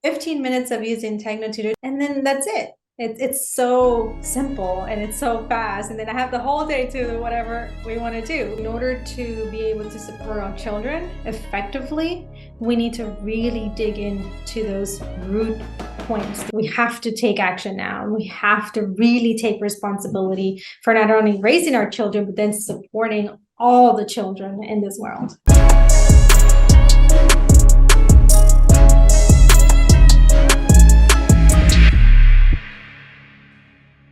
15 minutes of using TechnoTutor, and then that's it. It's so simple and it's so fast. And then I have the whole day to whatever we want to do. In order to be able to support our children effectively, we need to really dig into those root points. We have to take action now. We have to really take responsibility for not only raising our children, but then supporting all the children in this world.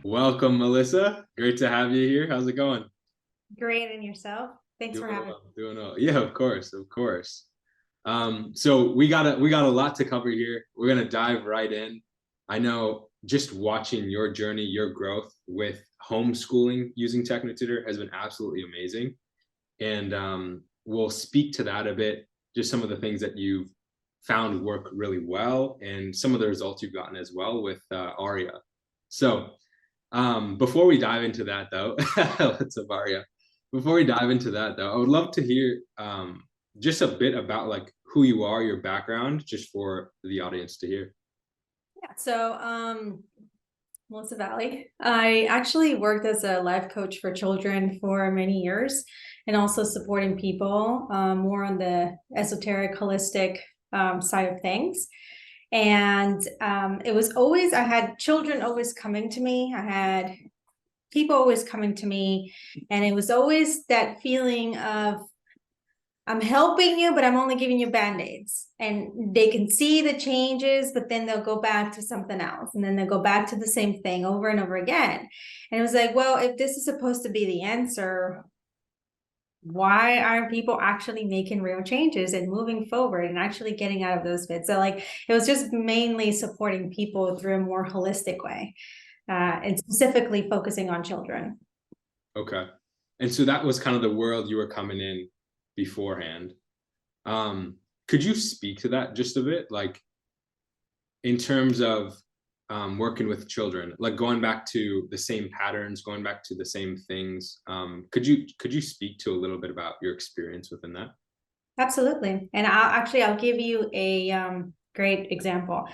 Welcome, Melissa. Great to have you here. How's it going? Great, and yourself? Thanks for having me. Doing well. Yeah, of course, of course. So we got a lot to cover here. We're gonna dive right in. I know just watching your journey, your growth with homeschooling using TechnoTutor has been absolutely amazing, and we'll speak to that a bit. Just some of the things that you've found work really well, and some of the results you've gotten as well with Arya. So. Before we dive into that though, what's up, Arya? Before we dive into that though, I would love to hear just a bit about like who you are, your background, just for the audience to hear. Yeah, so Melissa Valle. I actually worked as a life coach for children for many years and also supporting people more on the esoteric, holistic side of things. And it was always, I had children always coming to me. I had people always coming to me. And it was always that feeling of, I'm helping you, but I'm only giving you band-aids. And they can see the changes, but then they'll go back to something else. And then they'll go back to the same thing over and over again. And it was like, well, if this is supposed to be the answer, why aren't people actually making real changes and moving forward and actually getting out of those fits? So like, it was just mainly supporting people through a more holistic way, and specifically focusing on children. Okay. And so that was kind of the world you were coming in beforehand. Could you speak to that just a bit? Like in terms of working with children, like going back to the same patterns, going back to the same things. Could you speak to a little bit about your experience within that? Absolutely. And I'll give you a great example.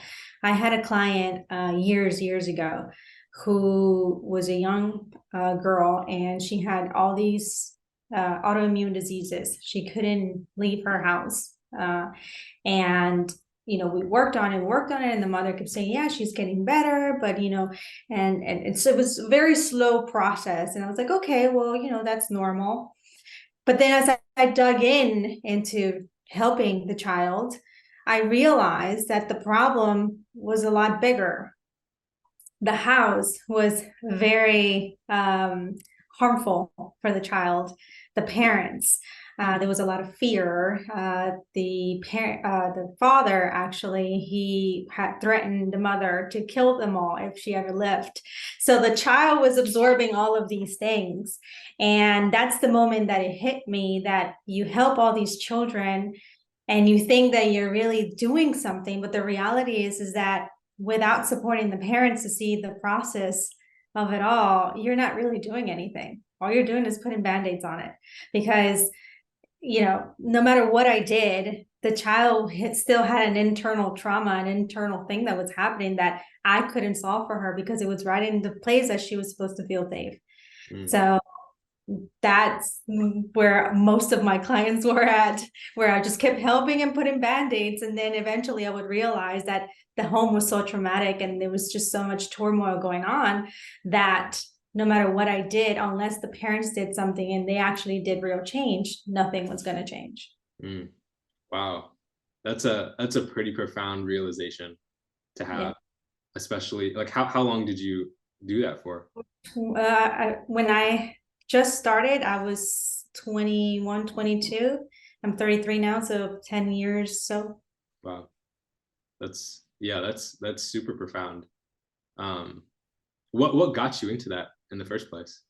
I had a client years ago who was a young girl, and she had all these autoimmune diseases. She couldn't leave her house. And we worked on it, and the mother kept saying, yeah, she's getting better, but and so it was a very slow process. And I was like, okay, well, that's normal. But then as I dug into helping the child, I realized that the problem was a lot bigger. The house was very harmful for the child, the parents. There was a lot of fear. The father actually, he had threatened the mother to kill them all if she ever lived. So the child was absorbing all of these things. And that's the moment that it hit me that you help all these children and you think that you're really doing something, but the reality is that without supporting the parents to see the process of it all, you're not really doing anything. All you're doing is putting band-aids on it, because no matter what I did, the child still had an internal trauma, an internal thing that was happening that I couldn't solve for her because it was right in the place that she was supposed to feel safe. So that's where most of my clients were at, where I just kept helping and putting band-aids. And then eventually I would realize that the home was so traumatic and there was just so much turmoil going on that no matter what I did, unless the parents did something and they actually did real change, nothing was going to change. Wow. That's a pretty profound realization to have, especially like how long did you do that for? When I just started, I was 21, 22. I'm 33 now, so 10 years. So wow, that's super profound. What got you into that in the first place?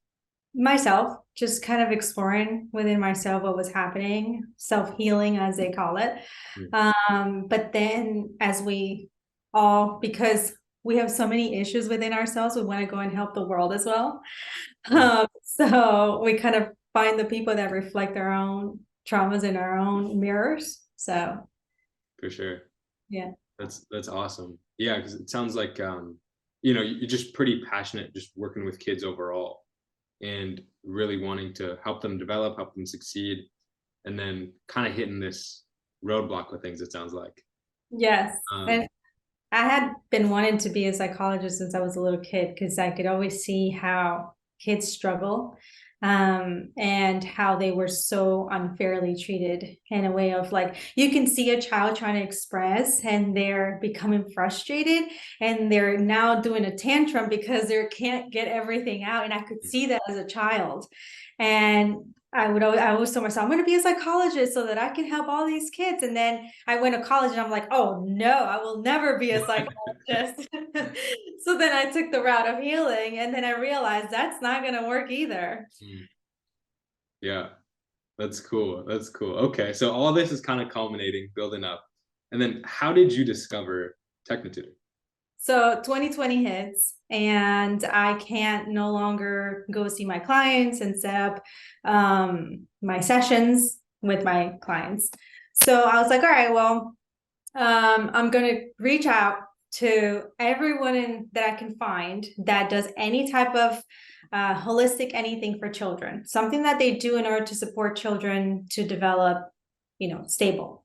Myself, just kind of exploring within myself what was happening, self-healing as they call it. But then as we all, because we have so many issues within ourselves, we want to go and help the world as well. So we kind of find the people that reflect our own traumas in our own mirrors. So for sure. Yeah. That's awesome. Yeah, because it sounds like you know, you're just pretty passionate just working with kids overall and really wanting to help them develop, help them succeed, and then kind of hitting this roadblock with things, it sounds like. Yes. Um, And I had been wanting to be a psychologist since I was a little kid because I could always see how kids struggle, and how they were so unfairly treated in a way of like, you can see a child trying to express and they're becoming frustrated and they're now doing a tantrum because they can't get everything out. And I could see that as a child. And I always told myself, I'm going to be a psychologist so that I can help all these kids. And then I went to college and I'm like, oh no, I will never be a psychologist. So then I took the route of healing, and then I realized that's not going to work either. yeah, that's cool. That's cool. Okay, so all this is kind of culminating, building up. And then how did you discover TechnoTutor? So 2020 hits, and I can't no longer go see my clients and set up my sessions with my clients. So I was like, all right, well, I'm going to reach out to everyone that I can find that does any type of holistic anything for children, something that they do in order to support children to develop, stable.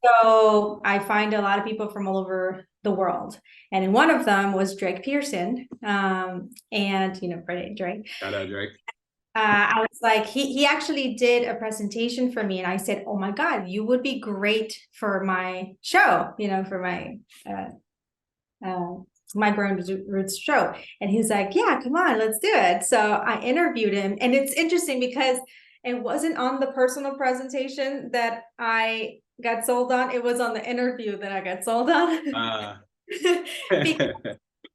So I find a lot of people from all over the world. And one of them was Drake Pearson. And, Drake. Shout out, Drake. I was like, he actually did a presentation for me, and I said, oh my God, you would be great for my show, for my Grown Roots show. And he's like, yeah, come on, let's do it. So I interviewed him, and it's interesting because it wasn't on the personal presentation that I got sold on. It was on the interview that I got sold on. Because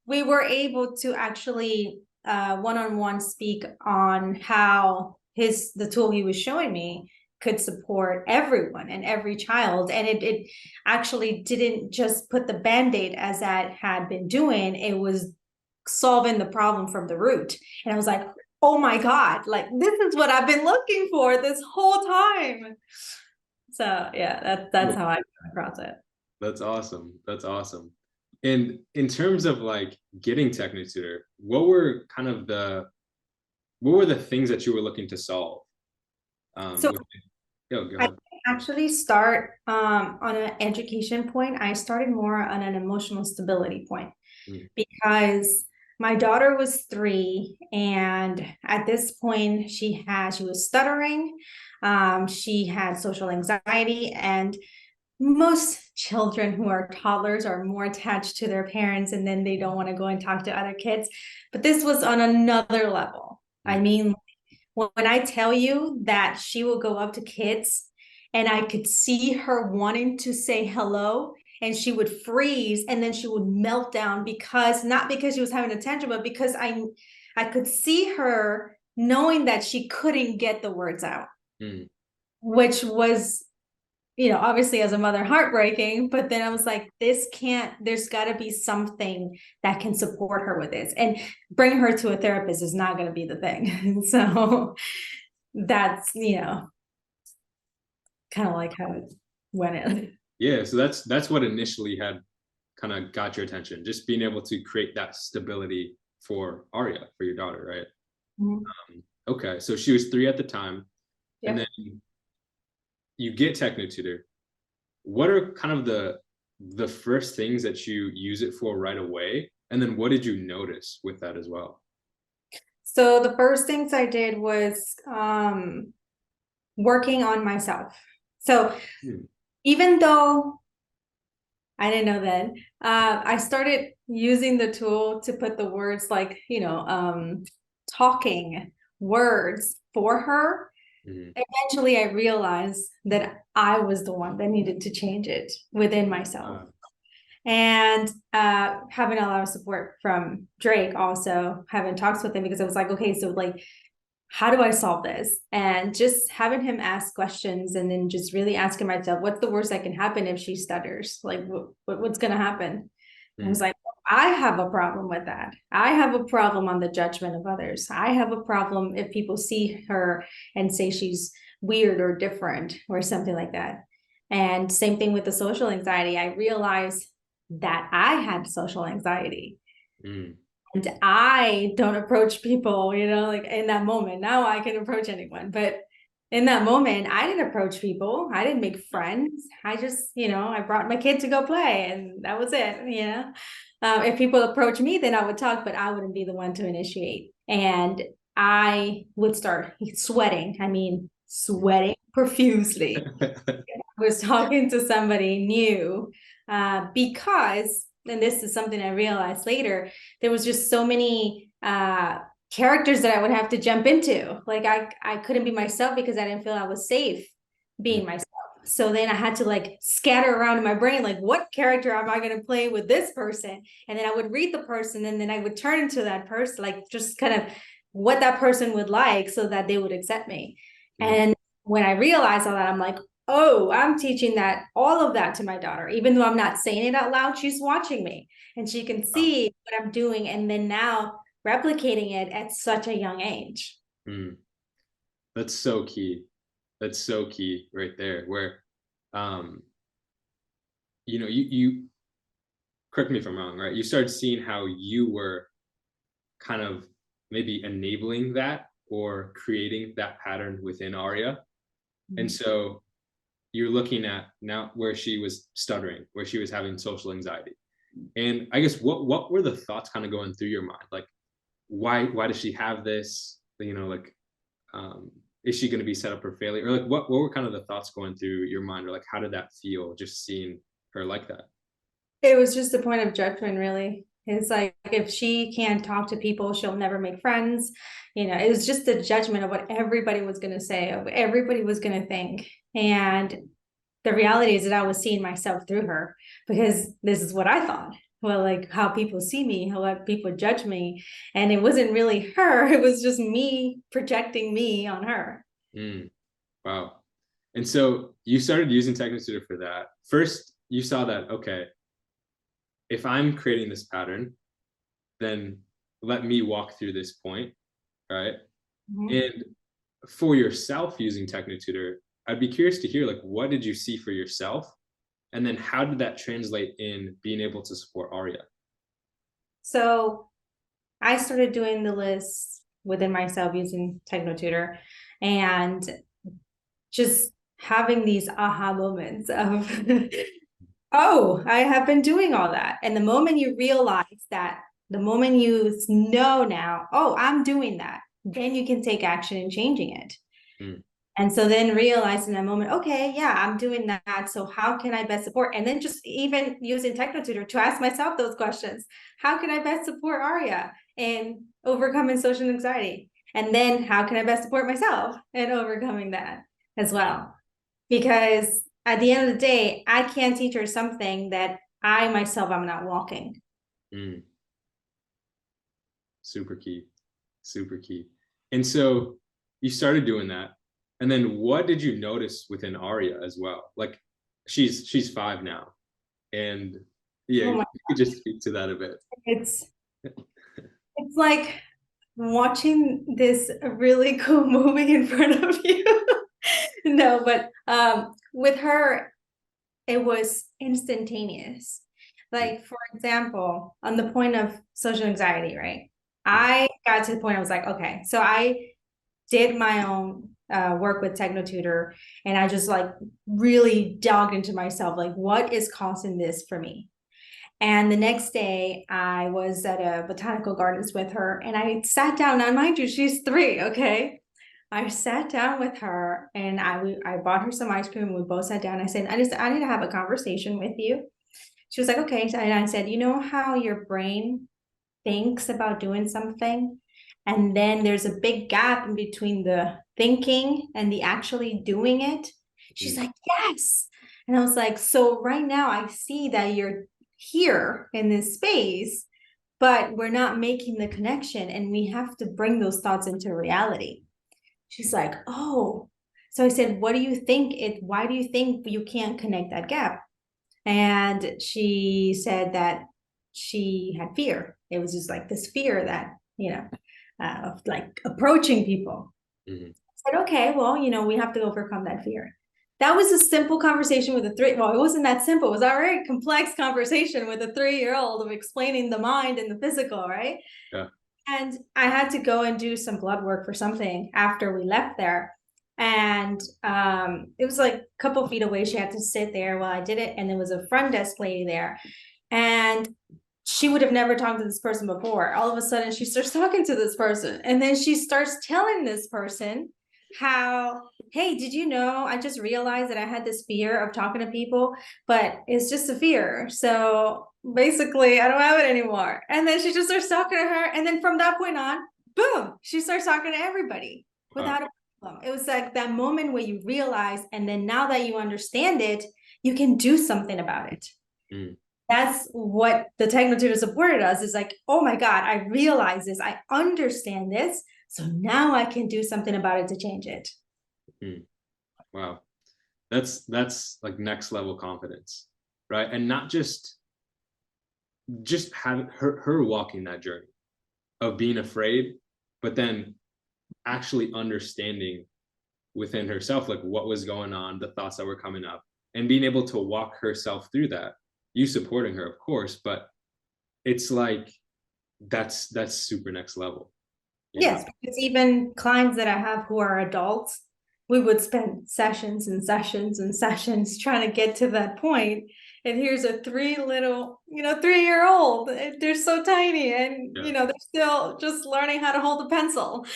we were able to actually one-on-one speak on how the tool he was showing me could support everyone and every child. And it actually didn't just put the band-aid as that had been doing, it was solving the problem from the root. And I was like, oh my God, like this is what I've been looking for this whole time. So yeah, that's how I came across it. That's awesome. That's awesome. And in terms of like getting TechnoTutor, what were the things that you were looking to solve? So Go I ahead. actually start on an education point. I started more on an emotional stability point because my daughter was 3, and at this point she was stuttering. She had social anxiety, and most children who are toddlers are more attached to their parents, and then they don't want to go and talk to other kids. But this was on another level. I mean, when I tell you that she will go up to kids and I could see her wanting to say hello, and she would freeze and then she would melt down, because not because she was having a tantrum, but because I could see her knowing that she couldn't get the words out, which was, obviously as a mother, heartbreaking. But then I was like, there's got to be something that can support her with this, and bring her to a therapist is not going to be the thing. So that's, kind of like how it went in. Yeah, so that's what initially had kind of got your attention, just being able to create that stability for Arya, for your daughter, right? Okay, so she was 3 at the time. Yep. And then you get TechnoTutor. What are kind of the first things that you use it for right away? And then what did you notice with that as well? So the first things I did was working on myself. So even though I didn't know then, I started using the tool to put the words like, talking words for her. Eventually I realized that I was the one that needed to change it within myself. And having a lot of support from Drake, also having talks with him, because I was like, okay, so like, how do I solve this? And just having him ask questions, and then just really asking myself, what's the worst that can happen if she stutters? Like, what's going to happen? And I was like, I have a problem with that. I have a problem on the judgment of others. I have a problem if people see her and say she's weird or different or something like that. And same thing with the social anxiety. I realized that I had social anxiety. Mm. And I don't approach people, like in that moment. Now I can approach anyone. But in that moment, I didn't approach people. I didn't make friends. I just, I brought my kid to go play and that was it. If people approach me, then I would talk, but I wouldn't be the one to initiate. And I would start sweating. I mean, sweating profusely. I was talking to somebody new because, and this is something I realized later, there was just so many characters that I would have to jump into. Like I couldn't be myself because I didn't feel I was safe being myself. So then I had to like scatter around in my brain, like what character am I going to play with this person? And then I would read the person and then I would turn into that person, like just kind of what that person would like so that they would accept me. And when I realized all that, I'm like, oh, I'm teaching that all of that to my daughter, even though I'm not saying it out loud, she's watching me and she can see what I'm doing. And then now replicating it at such a young age. Mm. That's so key. That's so key right there. Where, you correct me if I'm wrong, right? You started seeing how you were kind of maybe enabling that or creating that pattern within Arya. And so you're looking at now where she was stuttering, where she was having social anxiety. And I guess what were the thoughts kind of going through your mind? Like, why does she have this? Is she going to be set up for failure? Or like what were kind of the thoughts going through your mind? Or like how did that feel just seeing her like that? It was just a point of judgment, really. It's like if she can't talk to people, she'll never make friends. It was just a judgment of what everybody was going to say, of what everybody was going to think. And the reality is that I was seeing myself through her because this is what I thought. Well, like how people see me, how people judge me. And it wasn't really her. It was just me projecting me on her. Mm, wow. And so you started using TechnoTutor for that. First, you saw that, okay, if I'm creating this pattern, then let me walk through this point, right? And for yourself using TechnoTutor, I'd be curious to hear, like, what did you see for yourself? And then how did that translate in being able to support Arya? So I started doing the list within myself using TechnoTutor and just having these aha moments of, oh, I have been doing all that. And the moment you realize that, the moment you know now, oh, I'm doing that, then you can take action in changing it. Mm. And so then realize in that moment, okay, yeah, I'm doing that. So how can I best support? And then just even using TechnoTutor to ask myself those questions. How can I best support Arya in overcoming social anxiety? And then how can I best support myself in overcoming that as well? Because at the end of the day, I can't teach her something that I myself am not walking. Mm. Super key. Super key. And so you started doing that. And then what did you notice within Arya as well? Like she's 5 now. And yeah, Oh you my, could just speak to that a bit. it's it's like watching this really cool movie in front of you. No, but with her, it was instantaneous. Mm, Like, for example, on the point of social anxiety, right? mm, I got to the point I was like, okay, so I did my own work with TechnoTutor and I just like really dug into myself, like what is causing this for me? And the next day I was at a botanical gardens with her and I sat down. Now, mind you, she's 3, okay? I sat down with her and I bought her some ice cream and we both sat down. I said, I need to have a conversation with you. She was like, okay. And I said, you know how your brain thinks about doing something? And then there's a big gap in between the thinking and the actually doing it. She's mm, like, yes. And I was like, so right now I see that you're here in this space, but we're not making the connection and we have to bring those thoughts into reality. She's like, oh. So I said, what do you think why do you think you can't connect that gap? And she said that she had fear. It was just like this fear that, of like approaching people. mm, I said, okay, well, we have to overcome that fear. that was a simple conversation with well, it wasn't that simple. It was a very complex conversation with a 3-year-old of explaining the mind and the physical, right? Yeah. And I had to go and do some blood work for something after we left there. And it was like a couple feet away. She had to sit there while I did it. And there was a front desk lady there. And she would have never talked to this person before. All of a sudden, she starts talking to this person. And then she starts telling this person how, hey, did you know, I just realized that I had this fear of talking to people, but it's just a fear. So basically, I don't have it anymore. And then she just starts talking to her. And then from that point on, boom, she starts talking to everybody without a problem. It was like that moment where you realize, and then now that you understand it, you can do something about it. Mm. That's what the TechnoTutor supported us, is like, oh my God, I realize this, I understand this. So now I can do something about it to change it. Mm. Wow. That's like next level confidence, right? And not just having her walking that journey of being afraid, but then actually understanding within herself, like what was going on, the thoughts that were coming up, and being able to walk herself through that. You supporting her, of course, but it's like that's super next level. Yes, because even clients that I have who are adults, we would spend sessions and sessions and sessions trying to get to that point. And here's a 3-year-old. They're so tiny, and they're still just learning how to hold a pencil,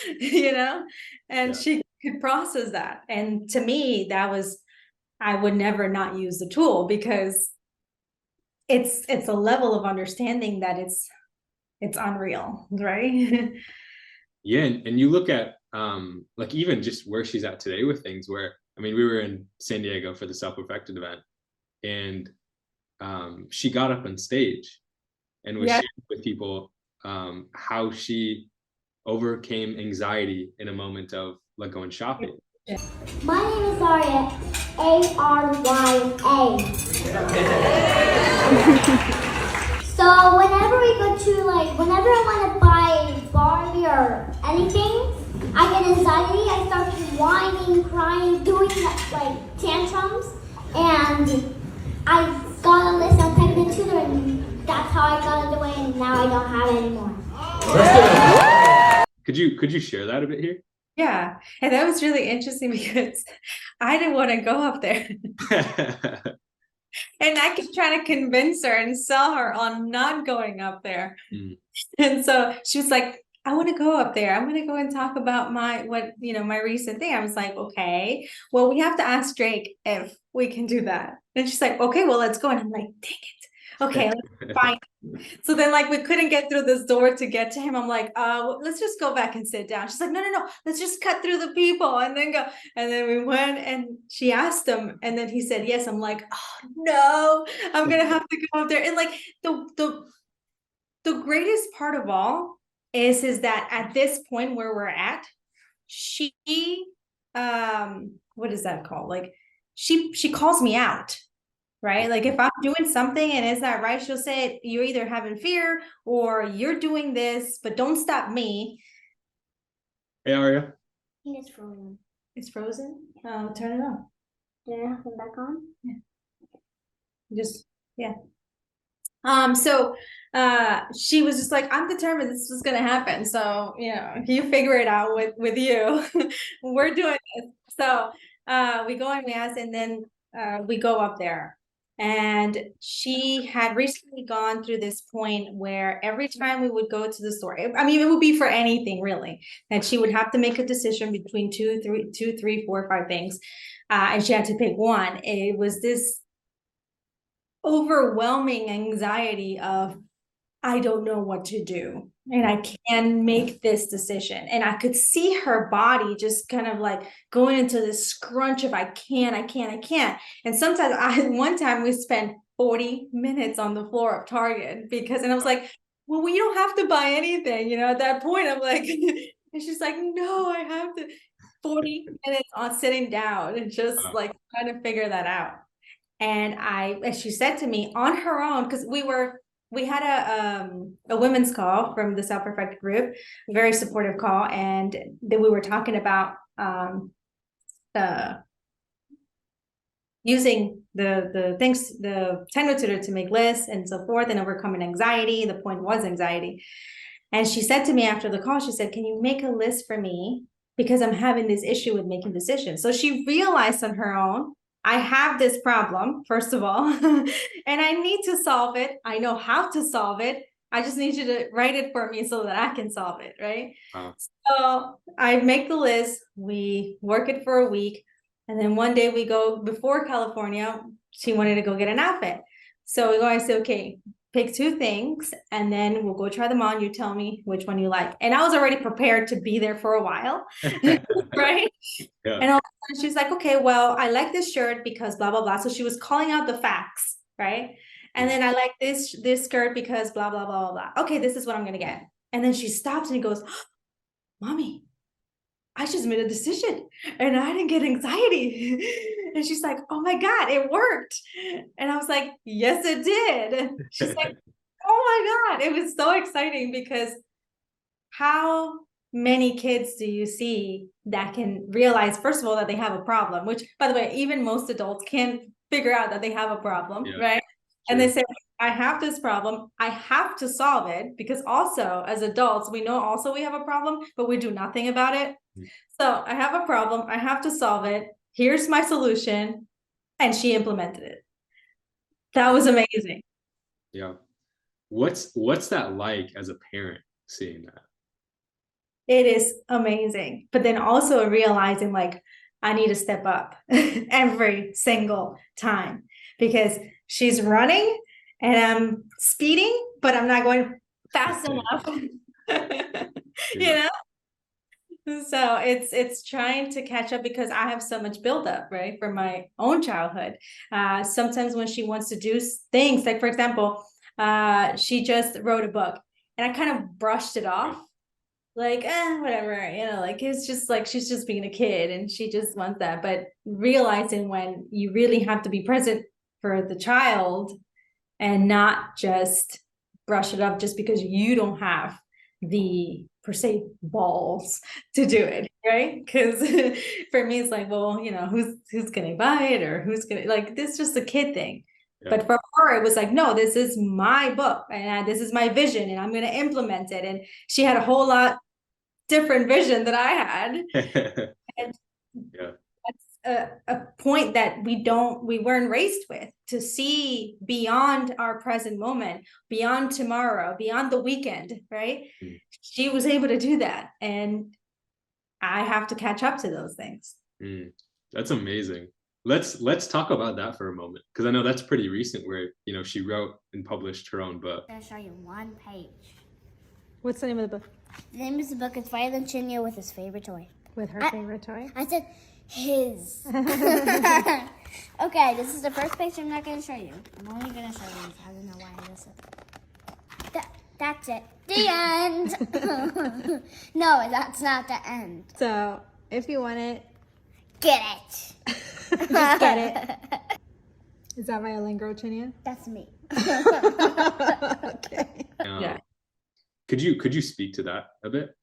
and she could process that. And to me, I would never not use the tool, because it's a level of understanding that it's unreal, right? Yeah, and you look at like even just where she's at today with things, where I mean, we were in San Diego for the Self-Perfected event, and she got up on stage and was sharing with people how she overcame anxiety in a moment of like going shopping. My name is Arya, Arya. So whenever we go to whenever I want to buy Barbie or anything, I get anxiety. I start whining, crying, doing tantrums, and I got a list on TechnoTutor, and that's how I got it away, and now I don't have it anymore. Could you share that a bit here? Yeah, and that was really interesting because I didn't want to go up there. And I kept trying to convince her and sell her on not going up there. Mm. And so she was like, I want to go up there. I'm going to go and talk about my recent thing. I was like, okay, well, we have to ask Drake if we can do that. And she's like, okay, well, let's go. And I'm like, dang it. Okay, fine. So then we couldn't get through this door to get to him. I'm like, let's just go back and sit down. She's like, no, let's just cut through the people and then go. And then we went, and she asked him, and then he said yes. I'm like, oh no, I'm gonna have to go up there. And the greatest part of all is that at this point where we're at, she what is that called? She calls me out. Right? Like if I'm doing something and it's not right, she'll say, you're either having fear or you're doing this, but don't stop me. Hey, Arya. It's frozen. It's frozen? Turn it on. Did I have it back on? Yeah. So she was just like, I'm determined this is gonna happen. So, you figure it out with you. We're doing this. So we go and we ask, and then we go up there. And she had recently gone through this point where every time we would go to the store, I mean, it would be for anything really, and she would have to make a decision between 2, 3, 4, 5 things, and she had to pick one. It was this overwhelming anxiety of, I don't know what to do, and I can make this decision. And I could see her body just kind of going into this scrunch of I can't. And sometimes one time we spent 40 minutes on the floor of Target and I was like, well, we don't have to buy anything, at that point. I'm like, and she's like, no, I have to. 40 minutes on sitting down and just trying to figure that out. And as she said to me on her own, because we had a women's call from the Self-Perfected group, a very supportive call, and then we were talking about using the things, the TechnoTutor to make lists and so forth and overcoming anxiety. The point was anxiety. And she said to me after the call, she said, can you make a list for me? Because I'm having this issue with making decisions. So she realized on her own, I have this problem, first of all, and I need to solve it. I know how to solve it. I just need you to write it for me so that I can solve it, right? Wow. So I make the list, we work it for a week, and then one day we go, before California, she wanted to go get an outfit. So we go, I say, okay, pick 2 things, and then we'll go try them on. You tell me which one you like. And I was already prepared to be there for a while, right? Yeah. And all of a sudden she's like, okay, well, I like this shirt because blah, blah, blah. So she was calling out the facts, right? And then I like this skirt because blah, blah, blah, blah, blah. Okay, this is what I'm gonna get. And then she stops and goes, Mommy, I just made a decision and I didn't get anxiety. And she's like, oh my God, it worked. And I was like, yes, it did. She's like, oh my God, it was so exciting, because how many kids do you see that can realize, first of all, that they have a problem, which, by the way, even most adults can't figure out that they have a problem, right? And they say, I have this problem, I have to solve it, because also as adults, we know also we have a problem, but we do nothing about it. So I have a problem, I have to solve it. Here's my solution. And she implemented it. That was amazing. Yeah. What's that like as a parent, seeing that? It is amazing. But then also realizing, like, I need to step up every single time, because she's running and I'm speeding, but I'm not going fast enough. You know? So it's trying to catch up, because I have so much buildup, right, from my own childhood. Sometimes when she wants to do things, like for example, she just wrote a book and I kind of brushed it off, like, whatever, you know, like it's just like she's just being a kid and she just wants that. But realizing when you really have to be present for the child and not just brush it up just because you don't have the per se balls to do it, right? Because for me it's like, well, you know, who's gonna buy it, or who's gonna, like, this is just a kid thing. But for her, it was like, no, this is my book and this is my vision and I'm going to implement it. And she had a whole lot different vision that I had. And that's a point that we weren't raised with, to see beyond our present moment, beyond tomorrow, beyond the weekend, right? She was able to do that. And I have to catch up to those things. That's amazing. Let's talk about that for a moment, because I know that's pretty recent, where, you know, she wrote and published her own book. I'm gonna show you one page. What's the name of the book? The name of the book is Violent Junior with his favorite toy. With her favorite toy? I said his. Okay, this is the first page I'm not gonna show you. I'm only gonna show you. I don't know why this is. That's it. The end. No, that's not the end. So if you want it, get it. Just get it. Is that Violin Girl Chinia? That's me. Okay. Yeah. Could you speak to that a bit?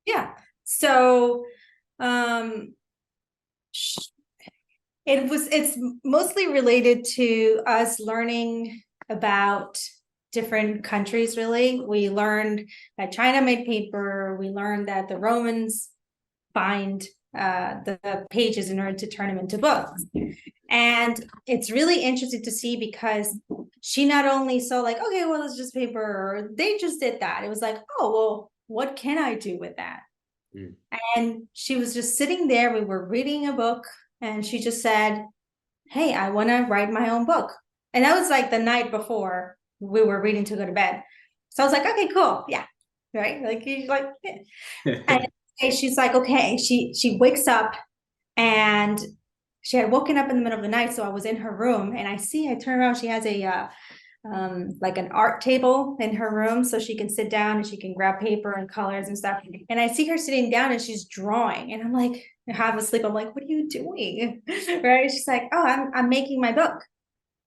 Yeah. So it's mostly related to us learning about different countries, really. We learned that China made paper. We learned that the Romans bind the pages in order to turn them into books. And it's really interesting to see, because she not only saw like, okay, well, it's just paper, or they just did that. It was like, oh, well, what can I do with that? And she was just sitting there. We were reading a book and she just said, hey, I want to write my own book. And that was like the night before we were reading to go to bed. So I was like, okay, cool. Yeah. Right. Like, you like, yeah. And she's like, okay, she wakes up, and she had woken up in the middle of the night. So I was in her room and I turn around, she has a like an art table in her room, so she can sit down and she can grab paper and colors and stuff. And I see her sitting down and she's drawing, and I'm like, half asleep, I'm like, what are you doing? Right? She's like, oh, I'm making my book.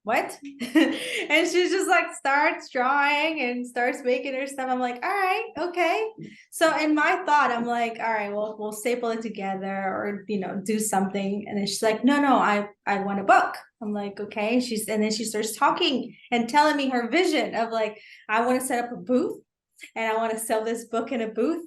what? And she just like starts drawing and starts making her stuff. I'm like, all right, okay. So in my thought, I'm like, all right, well, we'll staple it together or, you know, do something. And then she's like, no, I want a book. I'm like, okay. And then she starts talking and telling me her vision of like, I want to set up a booth and I want to sell this book in a booth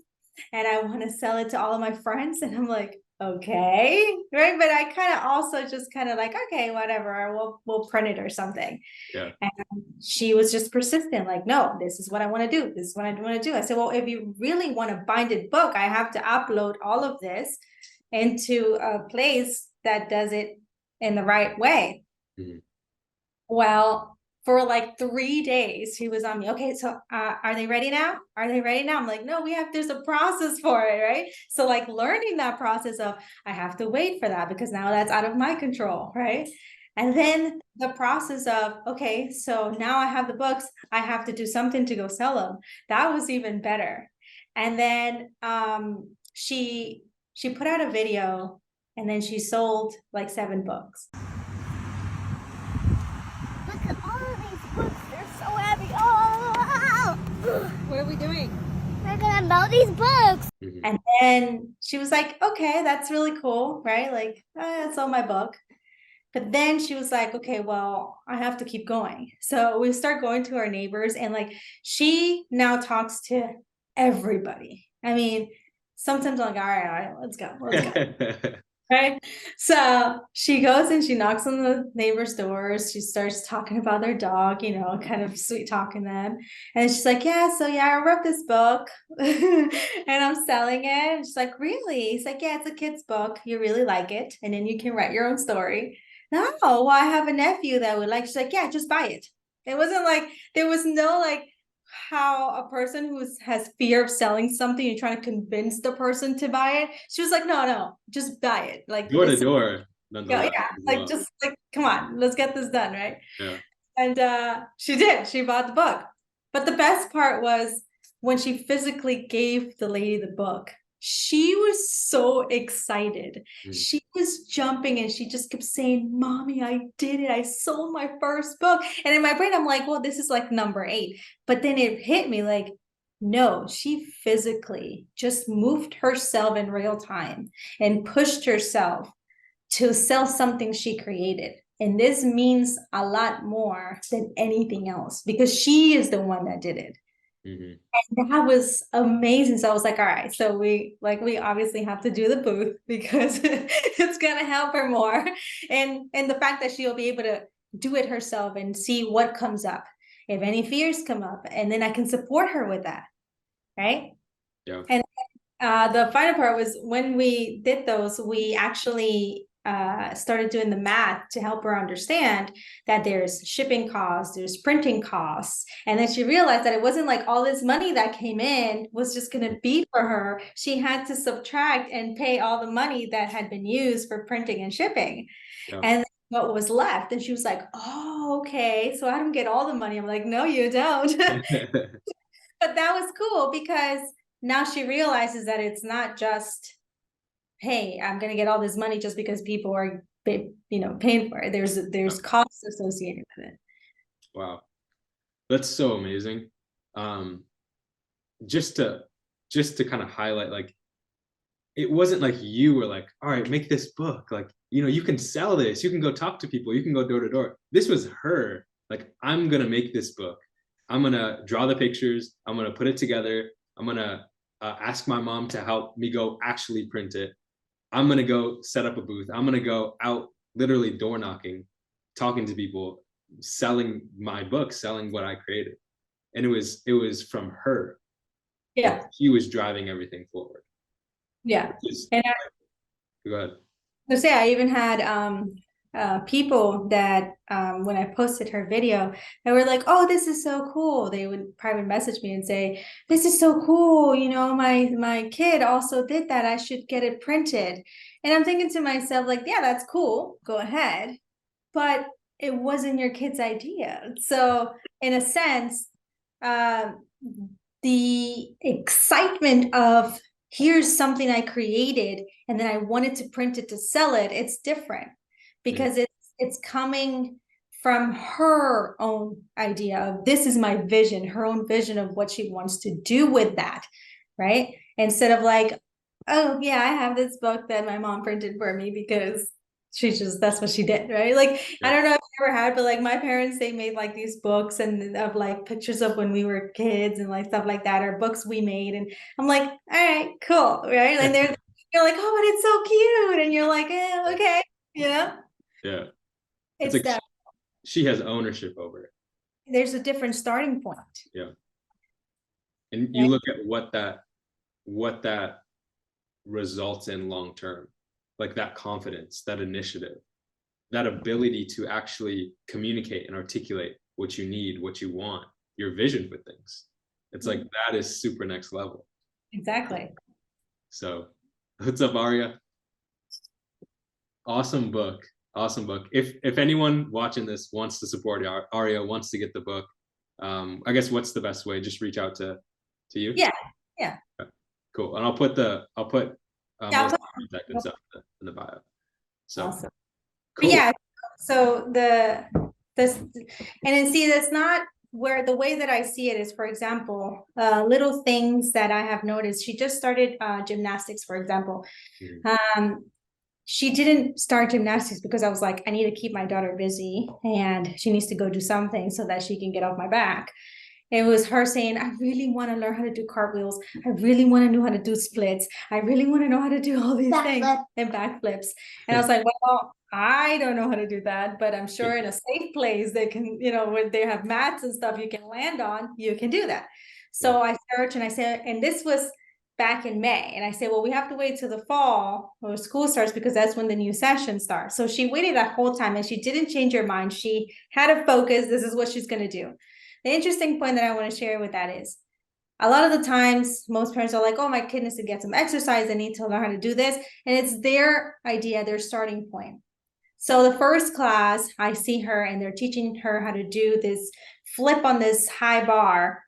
and I want to sell it to all of my friends. And I'm like, okay, right? But I kind of also just kind of like, okay, whatever, we'll print it or something. Yeah. And she was just persistent, like, no, this is what I want to do. This is what I want to do. I said, well, if you really want a binded book, I have to upload all of this into a place that does it in the right way. Mhm. Well, for like 3 days, he was on me. Okay, so are they ready now? Are they ready now? I'm like, no, there's a process for it, right? So like learning that process of, I have to wait for that because now that's out of my control, right? And then the process of, okay, so now I have the books, I have to do something to go sell them. That was even better. And then she put out a video and then she sold like 7 books. Look at all of these books. They're so heavy. Oh! What are we doing? We're gonna melt these books. Mhm. And then she was like, okay, that's really cool, right? Like, that's all my book. But then she was like, okay, well, I have to keep going. So we start going to our neighbors and like, she now talks to everybody. I mean, sometimes I'm like, all right, let's go. Right. So she goes and she knocks on the neighbors' doors. She starts talking about their dog, you know, kind of sweet talking them. And she's like, yeah, I wrote this book and I'm selling it. And she's like, really? He's like, yeah, it's a kid's book. You really like it. And then you can write your own story. No, well, I have a nephew that would like, she's like, yeah, just buy it. It wasn't like, there was no like, how a person who has fear of selling something, you're trying to convince the person to buy it. She was like, no, just buy it. Like Door to door. yeah, like just like, come on, let's get this done, right? Yeah. And she did. She bought the book. But the best part was when she physically gave the lady the book. She was so excited. She was jumping and she just kept saying, Mommy, I did it. I sold my first book. And in my brain, I'm like, well, this is like number 8. But then it hit me like, no, she physically just moved herself in real time and pushed herself to sell something she created. And this means a lot more than anything else because she is the one that did it. Mm-hmm. And that was amazing. So I was like, all right, so we obviously have to do the booth because it's gonna help her more. And the fact that she'll be able to do it herself and see what comes up, if any fears come up, and then I can support her with that. Right. Yeah. And the final part was when we did those, we actually started doing the math to help her understand that there's shipping costs, there's printing costs. And then she realized that it wasn't like all this money that came in was just going to be for her. She had to subtract and pay all the money that had been used for printing and shipping. Yeah. And what was left. And she was like, oh, okay. So I don't get all the money. I'm like, no, you don't. But that was cool because now she realizes that it's not just, hey, I'm going to get all this money just because people are, paying for it. There's costs associated with it. Wow. That's so amazing. Just to kind of highlight, like, it wasn't like you were like, all right, make this book. Like, you can sell this. You can go talk to people. You can go door to door. This was her. Like, I'm going to make this book. I'm going to draw the pictures. I'm going to put it together. I'm going to ask my mom to help me go actually print it. I'm going to go set up a booth. I'm going to go out literally door knocking, talking to people, selling my book, selling what I created. And it was from her. Yeah. She was driving everything forward. Yeah. Go ahead. I even had people that when I posted her video, they were like, oh, this is so cool. They would private message me and say, this is so cool. My kid also did that. I should get it printed. And I'm thinking to myself, like, yeah, that's cool. Go ahead. But it wasn't your kid's idea. So in a sense, the excitement of here's something I created and then I wanted to print it to sell it, it's different. Because it's coming from her own idea of this is my vision, her own vision of what she wants to do with that, right? Instead of like, oh yeah, I have this book that my mom printed for me because that's what she did, right? Like, I don't know if you ever had, but like my parents, they made like these books and of like pictures of when we were kids and like stuff like that, or books we made. And I'm like, all right, cool, right? And you're like, oh, but it's so cute. And you're like, okay, Yeah. It's like that she has ownership over it. there's a different starting point. Yeah. And you look at what that results in long term, like that confidence, that initiative, that ability to actually communicate and articulate what you need, what you want, your vision for things. It's like that is super next level. Exactly. So what's up, Arya? Awesome book. If anyone watching this wants to support Arya, wants to get the book, I guess what's the best way? Just reach out to you. Yeah. Okay, cool. And I'll put contact and stuff in the bio. So awesome. cool. But yeah. So and then see, that's not where the way that I see it is, for example, little things that I have noticed. She just started gymnastics, for example. She didn't start gymnastics because I was like, I need to keep my daughter busy and she needs to go do something so that she can get off my back. It was her saying, I really want to learn how to do cartwheels. I really want to know how to do splits. I really want to know how to do all these things and backflips. And I was like, well, I don't know how to do that, but I'm sure in a safe place they can, when they have mats and stuff you can land on, you can do that. So I searched and I said, and this was back in May. And I said, well, we have to wait till the fall or school starts because that's when the new session starts. So she waited that whole time and she didn't change her mind. She had a focus. This is what she's going to do. The interesting point that I want to share with that is a lot of the times most parents are like, oh, my kid needs to get some exercise. They need to learn how to do this. And it's their idea, their starting point. So the first class, I see her and they're teaching her how to do this flip on this high bar.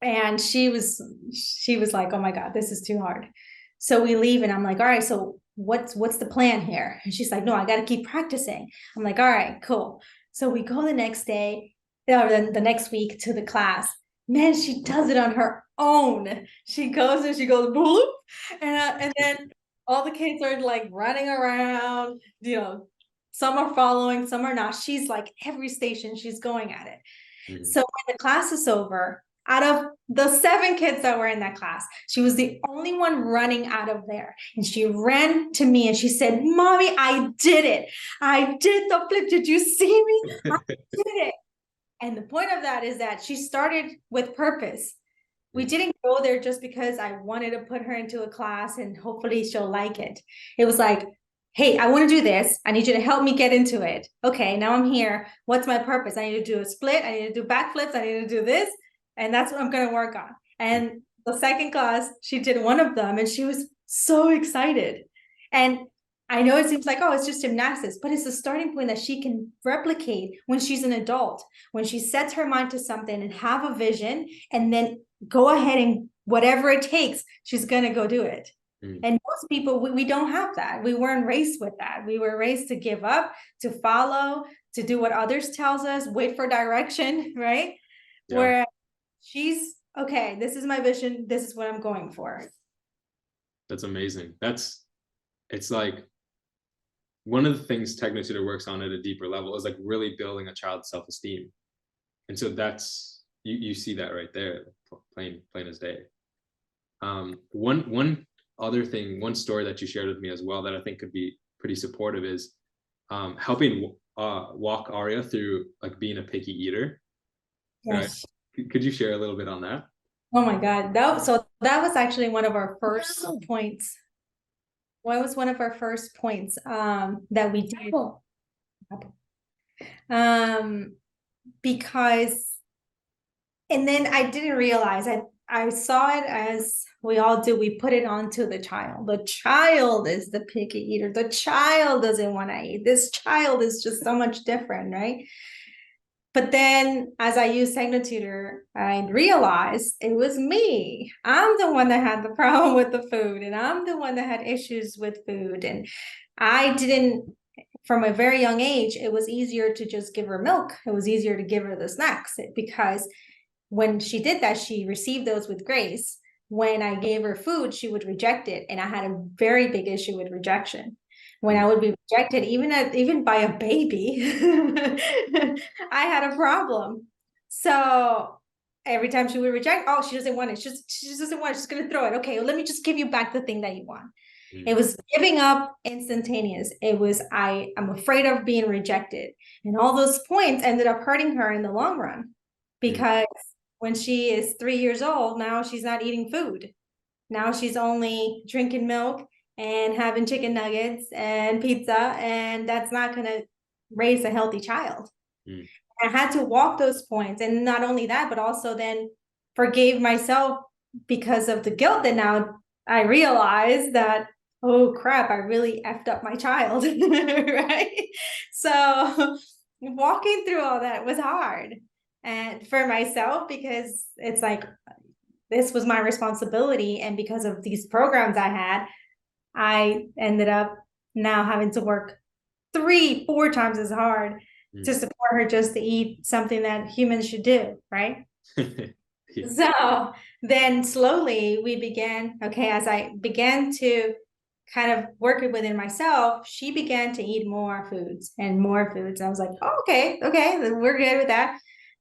And she was like, oh my God, this is too hard. So we leave and I'm like, all right, so what's the plan here? And she's like, no, I got to keep practicing. I'm like, all right, cool. So we go the next day or the next week to the class. Man, she does it on her own. She goes and she goes, boop. And then all the kids are like running around, some are following, some are not. She's like every station she's going at it. Mm-hmm. So when the class is over, out of the 7 kids that were in that class, she was the only one running out of there. And she ran to me and she said, Mommy, I did it. I did the flip. Did you see me? I did it. And the point of that is that she started with purpose. We didn't go there just because I wanted to put her into a class and hopefully she'll like it. It was like, hey, I want to do this. I need you to help me get into it. Okay, now I'm here. What's my purpose? I need to do a split. I need to do backflips. I need to do this. And that's what I'm going to work on. And the second class, she did one of them and she was so excited. And I know it seems like, oh, it's just gymnastics, but it's a starting point that she can replicate when she's an adult, when she sets her mind to something and have a vision and then go ahead and whatever it takes, she's going to go do it. And most people, we don't have that. We weren't raised with that. We were raised to give up, to follow, to do what others tells us, wait for direction, right? Yeah. Where she's, okay, this is my vision. This is what I'm going for. That's amazing. It's like one of the things TechnoTutor works on at a deeper level is like really building a child's self-esteem. And so that's, you see that right there, plain as day. One other thing, one story that you shared with me as well that I think could be pretty supportive is helping walk Arya through like being a picky eater. Yes. Right? Could you share a little bit on that? Oh my God. That was actually one of our first points. What was one of our first points that we did? Because, and then I didn't realize, I saw it as we all do. We put it onto the child. The child is the picky eater. The child doesn't want to eat. This child is just so much different, right? But then as I used TechnoTutor, I realized it was me. I'm the one that had the problem with the food, and I'm the one that had issues with food. And I didn't from a very young age, it was easier to just give her milk. It was easier to give her the snacks because when she did that, she received those with grace. When I gave her food, she would reject it. And I had a very big issue with rejection. When I would be rejected, even by a baby, I had a problem. So every time she would reject, oh, she doesn't want it. She just doesn't want it. She's going to throw it. Okay, well, let me just give you back the thing that you want. It was giving up instantaneous. It was, I'm afraid of being rejected. And all those points ended up hurting her in the long run because when she is 3 years old, now she's not eating food. Now she's only drinking milk and having chicken nuggets and pizza, and that's not going to raise a healthy child. I had to walk those points. And not only that, but also then forgave myself because of the guilt that now I realized that, oh crap, I really effed up my child, right? So walking through all that was hard. And for myself, because it's like, this was my responsibility. And because of these programs I had, I ended up now having to work 3-4 times as hard to support her just to eat something that humans should do, right? So then slowly we began, okay, as I began to kind of work it within myself, she began to eat more foods and more foods. I was like, oh, okay, we're good with that.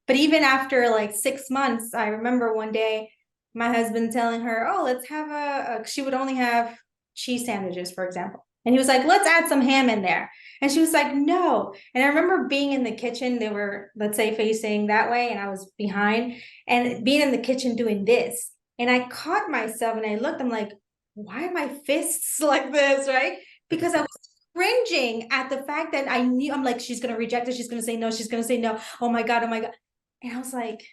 But even after like 6 months, I remember one day my husband telling her, oh, let's have she would only have cheese sandwiches, for example. And he was like, let's add some ham in there. And she was like, no. And I remember being in the kitchen, they were, let's say, facing that way, and I was behind, and being in the kitchen doing this. And I caught myself and I looked, I'm like, why are my fists like this, right? Because I was cringing at the fact that I knew, I'm like, she's going to reject it. She's going to say no. She's going to say no. Oh my God. Oh my God. And I was like,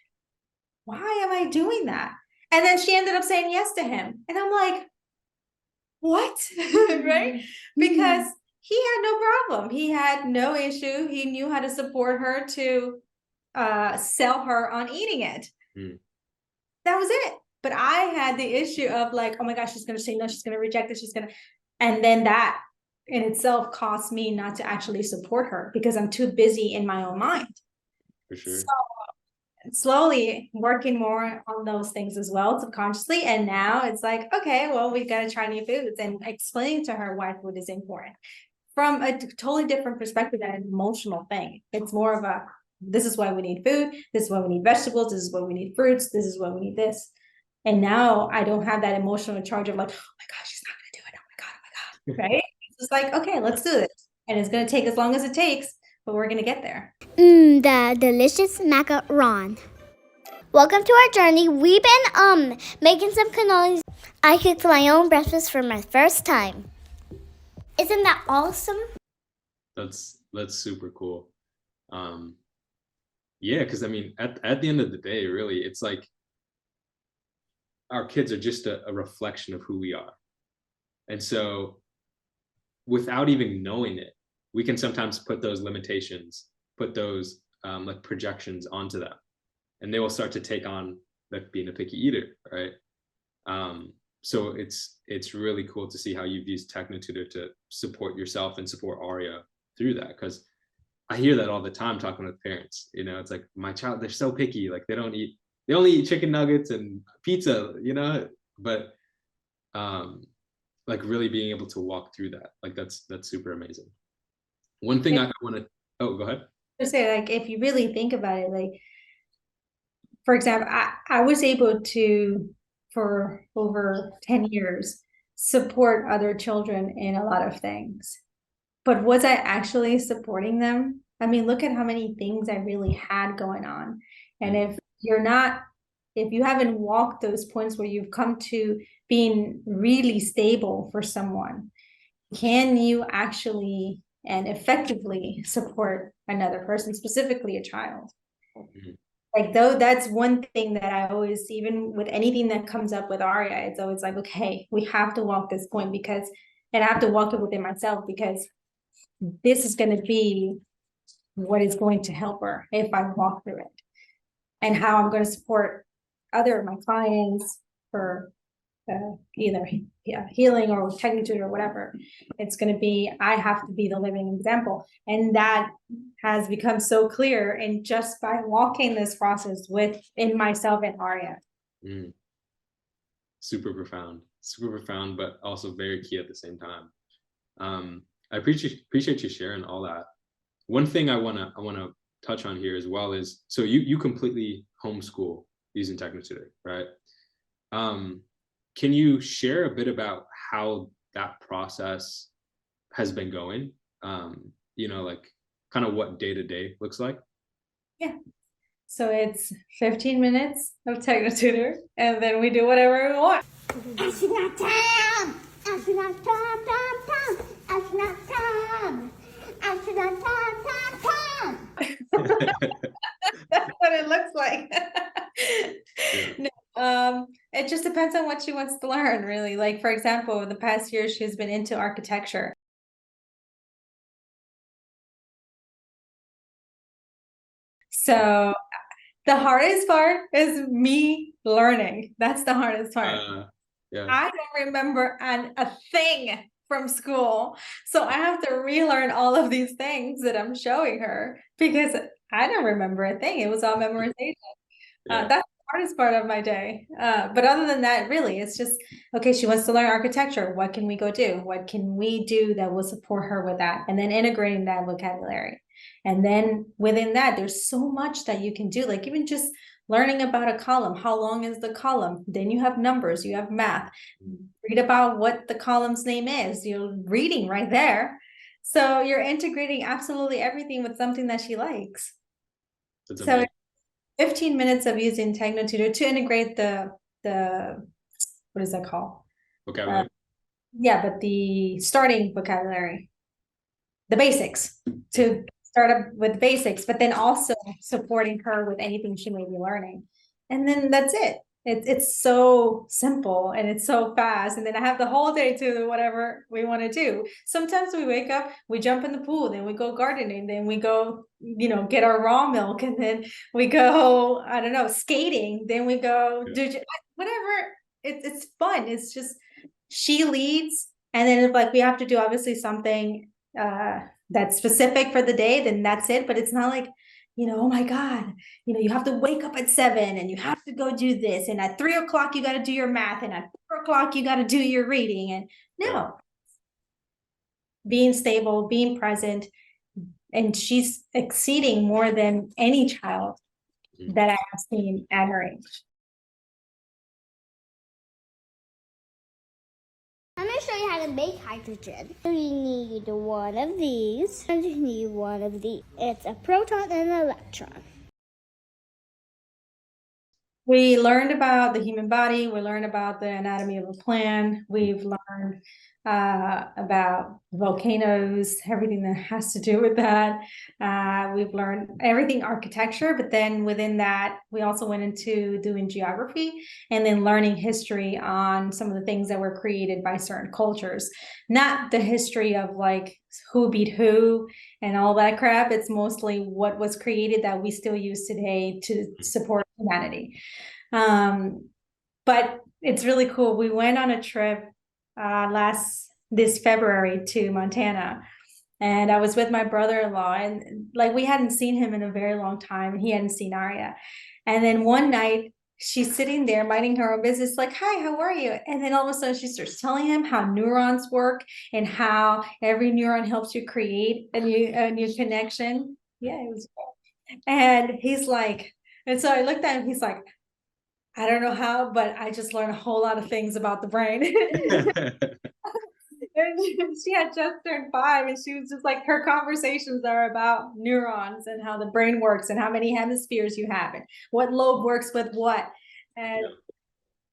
why am I doing that? And then she ended up saying yes to him. And I'm like, what? Right? Because he had no problem. He had no issue. He knew how to support her to sell her on eating it. That was it. But I had the issue of like, oh my gosh, she's going to say no, she's going to reject it, she's going to, and then that in itself cost me not to actually support her because I'm too busy in my own mind. For sure. So slowly working more on those things as well, subconsciously. And now it's like, okay, well, we've got to try new foods, and explaining to her why food is important from a totally different perspective than an emotional thing. It's more of a, this is why we need food. This is why we need vegetables. This is why we need fruits. This is why we need this. And now I don't have that emotional charge of like, oh my gosh, she's not going to do it. Oh my God, right? It's just like, okay, let's do this. And it's going to take as long as it takes, but we're going to get there. The delicious macaron. Welcome to our journey. We've been making some cannolis. I cooked my own breakfast for my first time. Isn't that awesome? That's super cool. Yeah, because I mean, at the end of the day, really, it's like our kids are just a reflection of who we are. And so without even knowing it, we can sometimes put those limitations, put those like projections onto them, and they will start to take on like being a picky eater, right? So it's really cool to see how you've used TechnoTutor to support yourself and support Arya through that, because I hear that all the time talking with parents. You know, it's like, my child, they're so picky, like they only eat chicken nuggets and pizza, you know, but like really being able to walk through that, like that's super amazing. One thing I want to, oh, go ahead. Just say, like, if you really think about it, like, for example, I was able to, for over 10 years, support other children in a lot of things. But was I actually supporting them? I mean, look at how many things I really had going on. And if you haven't walked those points where you've come to being really stable for someone, can you actually and effectively support another person, specifically a child? Like, though, that's one thing that I always, even with anything that comes up with Arya, it's always like, okay, we have to walk this point, because, and I have to walk it within myself, because this is going to be what is going to help her if I walk through it, and how I'm going to support other of my clients for either healing or TechnoTutor or whatever. It's going to be, I have to be the living example. And that has become so clear, and just by walking this process within myself and Arya. Super profound, but also very key at the same time. I appreciate you sharing all that. One thing I wanna touch on here as well is, so you completely homeschool using TechnoTutor, right? Can you share a bit about how that process has been going? You know, like kind of what day to day looks like? Yeah. So it's 15 minutes of TechnoTutor, and then we do whatever we want. Astronaut time! Astronaut time, time, time! Astronaut time! Astronaut time, time, time! That's what it looks like. No, it just depends on what she wants to learn, really. Like, for example, in the past year, she's been into architecture. So the hardest part is me learning. That's the hardest part. Yeah. I don't remember a thing from school. So I have to relearn all of these things that I'm showing her, because I don't remember a thing. It was all memorization. That's the hardest part of my day. But other than that, really, it's just, okay, she wants to learn architecture. What can we go do? What can we do that will support her with that? And then integrating that vocabulary. And then within that, there's so much that you can do. Like even just learning about a column. How long is the column? Then you have numbers, you have math. Read about what the column's name is. You're reading right there. So you're integrating absolutely everything with something that she likes. That's so 15 minutes of using TechnoTutor to integrate the what is that called? Vocabulary. Yeah, but the starting vocabulary, the basics, to start up with basics, but then also supporting her with anything she may be learning. And then that's it. It's so simple and it's so fast. And then I have the whole day to do whatever we want to do. Sometimes we wake up, we jump in the pool, then we go gardening, then we go, you know, get our raw milk, and then we go, I don't know, skating, then we go do whatever. It's fun. It's just, she leads. And then if like we have to do obviously something that's specific for the day, then that's it. But it's not like, you know, oh my God, you know, you have to wake up at 7 and you have to go do this. And at 3 o'clock, you got to do your math. And at 4 o'clock, you got to do your reading. And no, being stable, being present. And she's exceeding more than any child that I have seen at her age. I'm going to show you how to make hydrogen. So you need one of these, and you need one of these. It's a proton and an electron. We learned about the human body. We learned about the anatomy of a plant. We've learned about volcanoes, everything that has to do with that. We've learned everything architecture, but then within that, we also went into doing geography and then learning history on some of the things that were created by certain cultures. Not the history of like who beat who and all that crap. It's mostly what was created that we still use today to support humanity. But it's really cool. We went on a trip this February to Montana, and I was with my brother-in-law, and like we hadn't seen him in a very long time, and he hadn't seen Arya. And then one night she's sitting there minding her own business, like, hi, how are you? And then all of a sudden she starts telling him how neurons work and how every neuron helps you create a new connection. Yeah, it was cool. And he's like, and so I looked at him, he's like, I don't know how, but I just learned a whole lot of things about the brain. And she had just turned 5, and she was just like, her conversations are about neurons and how the brain works and how many hemispheres you have and what lobe works with what. And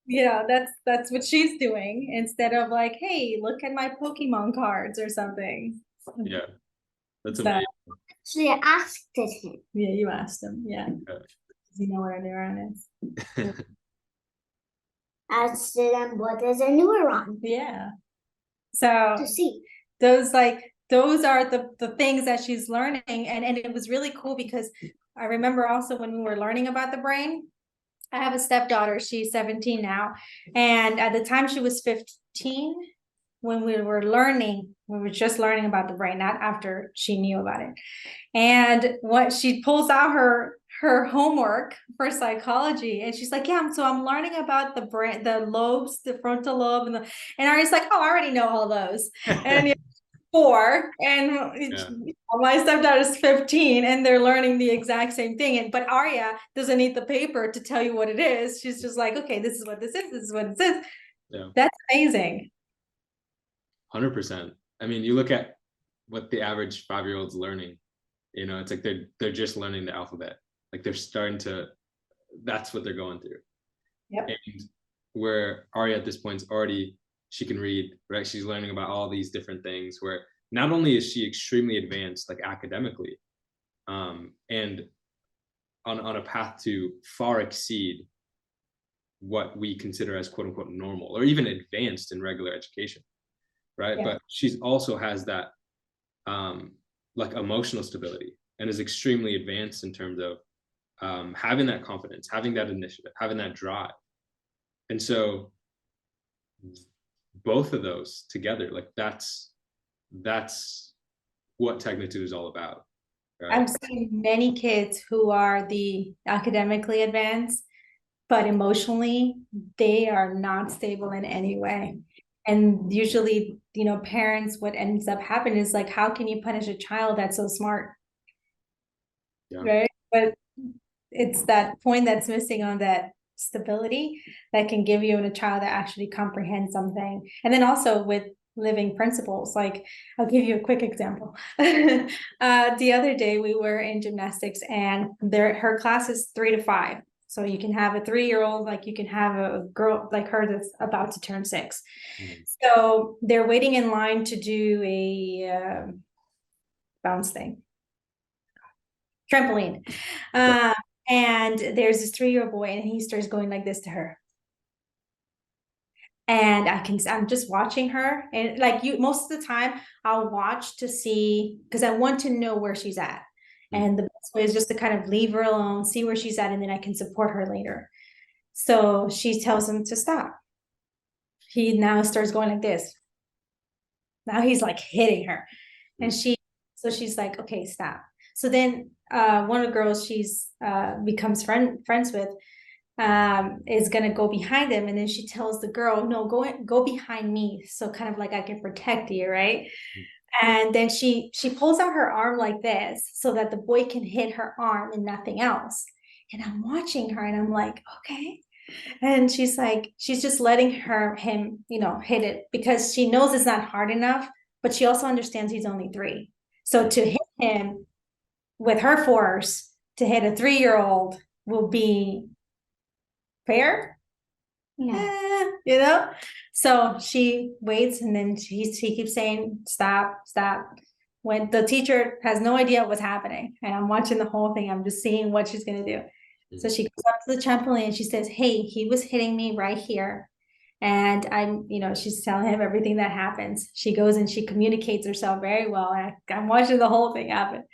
you know, that's what she's doing, instead of like, hey, look at my Pokemon cards or something. Yeah, that's amazing. So you asked him. Yeah, you asked him. Yeah. Does he know what a neuron is? Asked him, what is a neuron? Yeah. So To see. those are the things that she's learning. And it was really cool because I remember also when we were learning about the brain, I have a stepdaughter. She's 17 now. And at the time she was 15, when we were just learning about the brain, not after she knew about it. And what she pulls out her homework for psychology, and she's like, yeah, so I'm learning about the brain, the lobes, the frontal lobe, and Arya's like, oh, I already know all those. And 4, and my stepdaughter's 15, and they're learning the exact same thing. But Arya doesn't need the paper to tell you what it is. She's just like, okay, this is what this is. This is what it is. Yeah, that's amazing. 100%. I mean, you look at what the average 5-year-old's learning. You know, it's like they're just learning the alphabet. Like they're starting to. That's what they're going through. Yep. And where Arya at this point is already. She can read, right? She's learning about all these different things where not only is she extremely advanced, like academically, and on a path to far exceed what we consider as quote unquote normal or even advanced in regular education, right? Yeah. But she's also has that like emotional stability and is extremely advanced in terms of having that confidence, having that initiative, having that drive. And so both of those together, like that's what TechnoTutor is all about. Right? I'm seeing many kids who are the academically advanced, but emotionally they are not stable in any way. And usually, you know, parents, what ends up happening is like, how can you punish a child that's so smart? Yeah. Right? But it's that point that's missing on that stability that can give you in a child that actually comprehends something. And then also with living principles, like I'll give you a quick example. The other day we were in gymnastics, and her class is 3 to 5. So you can have a 3-year-old, like you can have a girl like her that's about to turn 6. So they're waiting in line to do a bounce thing, trampoline. And there's this 3-year-old boy, and he starts going like this to her. And I'm just watching her, and like most of the time I'll watch to see, because I want to know where she's at. And the best way is just to kind of leave her alone, see where she's at, and then I can support her later. So she tells him to stop. He now starts going like this. Now he's like hitting her. And she's like, okay, stop. So then one of the girls she's becomes friends with is gonna go behind him, and then she tells the girl, no, go behind me, so kind of like I can protect you, right? And then she pulls out her arm like this so that the boy can hit her arm and nothing else. And I'm watching her and I'm like, okay. And she's like, she's just letting him, you know, hit it because she knows it's not hard enough, but she also understands he's only 3. So to hit him with her force, to hit a 3-year-old will be fair. Yeah. You know? So she waits, and then he keeps saying, stop, stop. When the teacher has no idea what's happening, and I'm watching the whole thing, I'm just seeing what she's going to do. So she goes up to the trampoline and she says, hey, he was hitting me right here. And I'm, you know, she's telling him everything that happens. She goes and she communicates herself very well. And I'm watching the whole thing happen.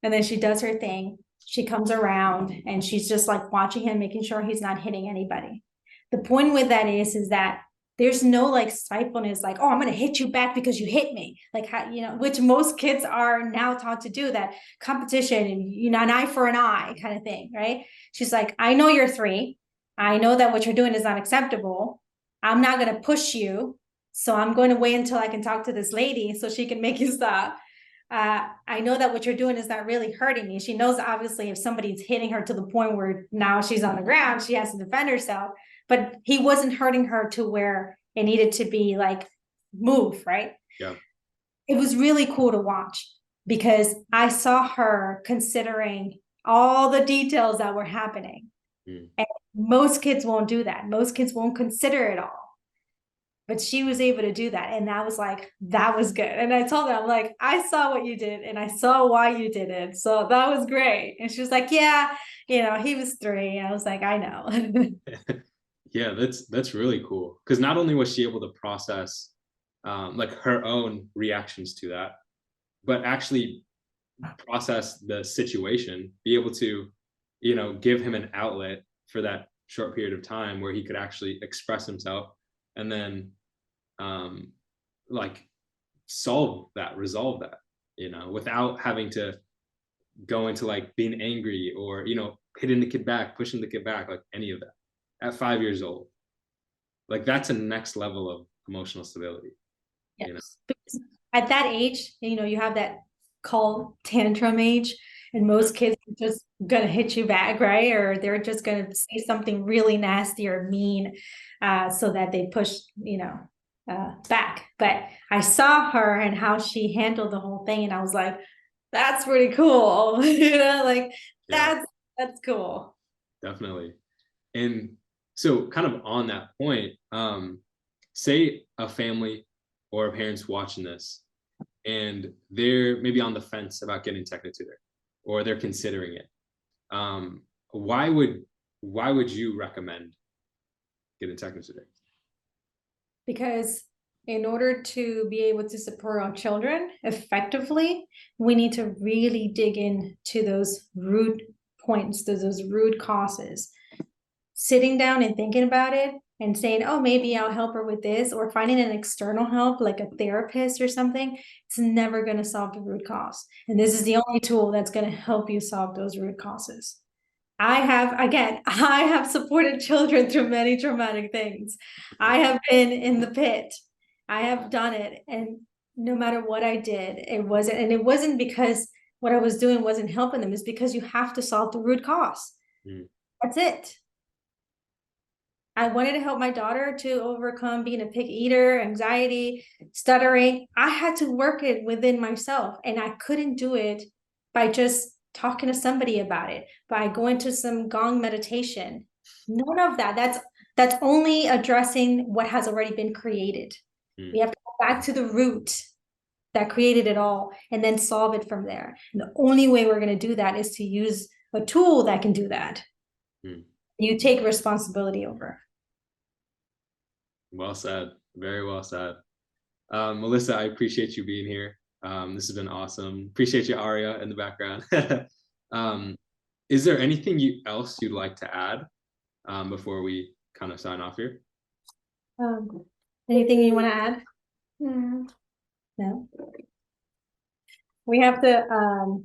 And then she does her thing. She comes around and she's just like watching him, making sure he's not hitting anybody. The point with that is that there's no like spitefulness, like, oh, I'm going to hit you back because you hit me. Like, how, you know, which most kids are now taught to do, that competition and, you know, an eye for an eye kind of thing, right? She's like, I know you're 3. I know that what you're doing is not acceptable. I'm not going to push you. So I'm going to wait until I can talk to this lady so she can make you stop. I know that what you're doing is not really hurting me. She knows, obviously, if somebody's hitting her to the point where now she's on the ground, she has to defend herself. But he wasn't hurting her to where it needed to be like move, right? Yeah. It was really cool to watch because I saw her considering all the details that were happening. And most kids won't do that. Most kids won't consider it all. But she was able to do that. And that was like, that was good. And I told her, I'm like, I saw what you did and I saw why you did it. So that was great. And she was like, yeah, you know, he was 3. I was like, I know. Yeah, that's really cool. Because not only was she able to process like her own reactions to that, but actually process the situation, be able to, you know, give him an outlet for that short period of time where he could actually express himself and then like resolve that, you know, without having to go into like being angry or, you know, hitting the kid back, pushing the kid back, like any of that at 5 years old. Like that's a next level of emotional stability. Yes. You know? Because at that age, you know, you have that call tantrum age, and most kids are just gonna hit you back, right? Or they're just gonna say something really nasty or mean, so that they push, you know, back. But I saw her and how she handled the whole thing, and I was like, that's pretty cool. You know, like Yeah. that's cool. Definitely. And so kind of on that point, say a family or a parent's watching this and they're maybe on the fence about getting TechnoTutor or they're considering it. Why would you recommend getting TechnoTutor? Because in order to be able to support our children effectively, we need to really dig into those root points, those root causes. Sitting down and thinking about it and saying, oh, maybe I'll help her with this, or finding an external help like a therapist or something, it's never going to solve the root cause. And this is the only tool that's going to help you solve those root causes. I have supported children through many traumatic things. I have been in the pit. I have done it. And no matter what I did, it wasn't because what I was doing wasn't helping them. It's because you have to solve the root cause. That's it. I wanted to help my daughter to overcome being a picky eater, anxiety, stuttering. I had to work it within myself, and I couldn't do it by just talking to somebody about it, by going to some gong meditation. None of that. That's only addressing what has already been created. We have to go back to the root that created it all and then solve it from there. And the only way we're going to do that is to use a tool that can do that. You take responsibility over. Well said. Very well said. Melissa, I appreciate you being here. This has been awesome. Appreciate you, Arya, in the background. Is there anything else you'd like to add before we kind of sign off here? Anything you want to add? No. We have to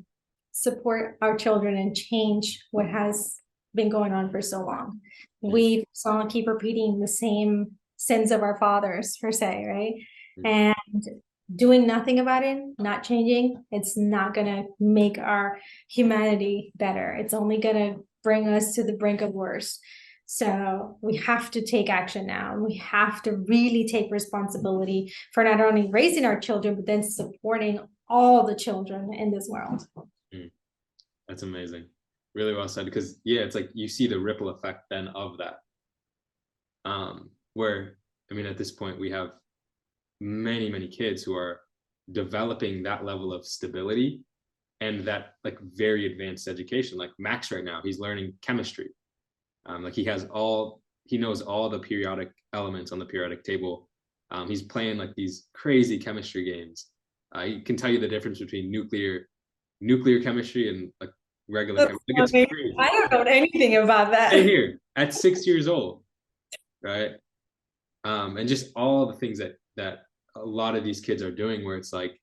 support our children and change what has been going on for so long. We keep repeating the same sins of our fathers, per se, right? And doing nothing about it, not changing, it's not gonna make our humanity better. It's only gonna bring us to the brink of worse. So we have to take action now. We have to really take responsibility for not only raising our children, but then supporting all the children in this world. That's amazing. Really well said. Because yeah, it's like you see the ripple effect then of that. Where, I mean, at this point we have many, many kids who are developing that level of stability and that like very advanced education. Like Max right now, he's learning chemistry. Like he knows all the periodic elements on the periodic table. He's playing like these crazy chemistry games. He can tell you the difference between nuclear chemistry and like regular chemistry. I don't know anything about that. Stay here at 6 years old, right? And just all the things that a lot of these kids are doing, where it's like,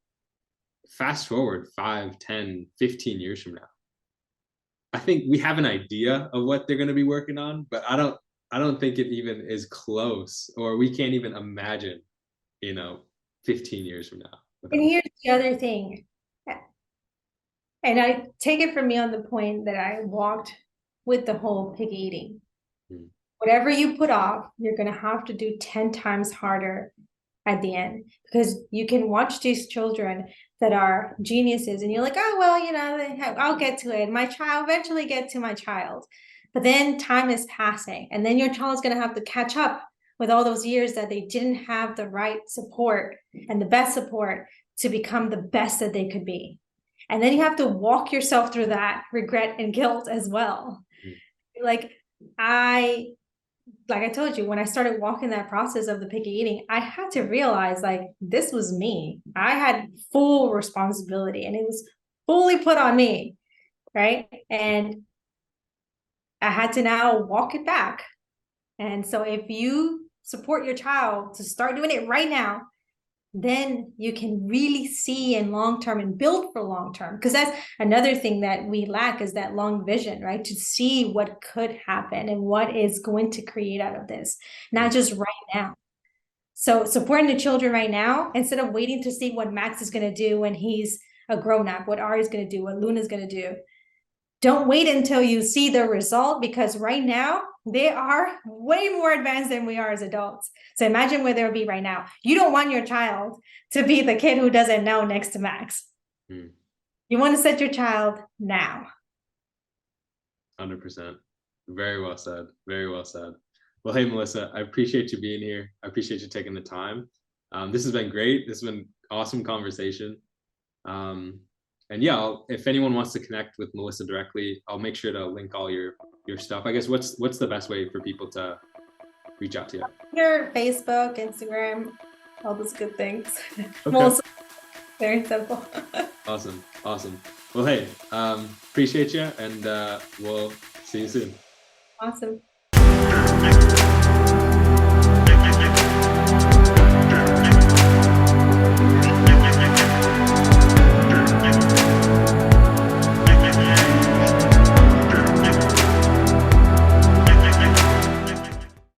fast forward 5, 10, 15 years from now, I think we have an idea of what they're going to be working on, but I don't think it even is close, or we can't even imagine, 15 years from now. And here's the other thing, and I take it from me on the point that I walked with the whole picky eating. Whatever you put off, you're going to have to do 10 times harder at the end, because you can watch these children that are geniuses and you're like, oh, well, I'll get to it. I'll eventually get to my child. But then time is passing, and then your child's going to have to catch up with all those years that they didn't have the right support and the best support to become the best that they could be. And then you have to walk yourself through that regret and guilt as well. Like I told you, when I started walking that process of the picky eating, I had to realize like this was me. I had full responsibility and it was fully put on me, right? And I had to now walk it back. And so if you support your child to start doing it right now, then you can really see in long term and build for long term. Because that's another thing that we lack, is that long vision, right? To see what could happen and what is going to create out of this, not just right now. So supporting the children right now, instead of waiting to see what Max is going to do when he's a grown up, what Arya is going to do, what Luna's going to do. Don't wait until you see the result, because right now they are way more advanced than we are as adults. So imagine where they'll be right now. You don't want your child to be the kid who doesn't know next to Max. You want to set your child now. 100%. Very well said. Very well said. Well, hey, Melissa, I appreciate you being here. I appreciate you taking the time. This has been great. This has been awesome conversation. And yeah, if anyone wants to connect with Melissa directly, I'll make sure to link all your stuff. I guess what's the best way for people to reach out to you? Your Facebook, Instagram, all those good things. Okay. Also, very simple. Awesome. Well, hey, appreciate you, and we'll see you soon. Awesome.